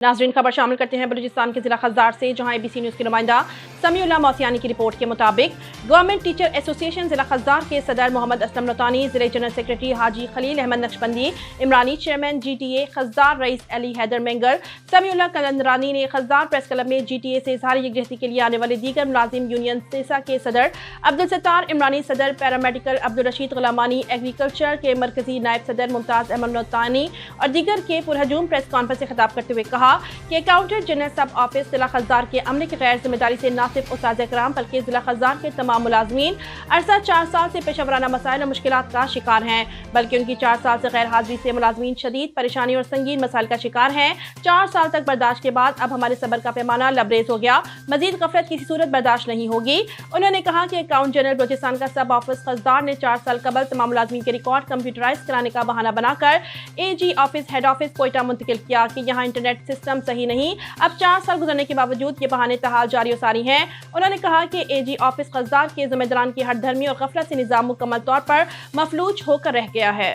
नाज़रीन, खबर शामिल करते हैं बलूचिस्तान के जिला खज़ार से, जहां ABC न्यूज़ के नुमाइंदा समीउल्लाह मौसियानी की रिपोर्ट के मुताबिक गवर्नमेंट टीचर एसोसिएशन जिला खज़ार के सदर मोहम्मद असलम नौतानी, जिले जनरल सेक्रेटरी हाजी Khalil Ahmad Naqshbandi, Imrani chairman GTA Khazar rice Ali Haider मेंगर, Samiullah कलंदरानी ने खज़ार प्रेस क्लब में GTA से इजहार यकजहती के लिए आने वाले दीगर मुलाजिम यूनियन सेसा के सदर अब्दुल सत्तार इमरानी, सदर पैरामेडिकल अब्दुल रशीद गुलामानी, एग्रीकल्चर के मरकजी नायब सदर मुमताज़ अहमद नौतानी और दीगर के पुरहजूम प्रेस कॉन्फ्रेंस से खिताब करते हुए कहा कि अकाउंटेंट जनरल सब ऑफिस जिला खज़ार के अमले की गैर जिम्मेदारी से न सिर्फ उस्ताद इकराम बल्कि जिला खज़ार के तमाम मुलाजमीन अरसा 4 साल से पेशा मसाइल और मुश्किलात का शिकार हैं, बल्कि उनकी 4 साल से गैर हाजिरी से मुलाजमीन शदीद परेशानी और संगीन मसाइल का शिकार हैं। 4 साल तक बर्दाश्त के बाद अब हमारे सब्र का पैमाना लबरेज हो गया, मजीद गफलत किसी सूरत बर्दाश्त नहीं होगी। उन्होंने कहा कि अकाउंट जनरल बलूचिस्तान का सब ऑफिस खज़ार ने 4 साल कबल तमाम मुलाजमीन के रिकॉर्ड कंप्यूटराइज कराने का बहाना बनाकर AG office head office Quetta मुंतकिल किया कि यहाँ इंटरनेट सिस्टम सही नहीं। अब 4 साल गुजरने के बावजूद ये बहाने तहाल जारी और सारी हैं। उन्होंने कहा कि AG ऑफिस खज़ार के जिम्मेदारान की हठधर्मी और गफलत से निज़ाम मुकम्मल तौर पर मफलूज होकर रह गया है।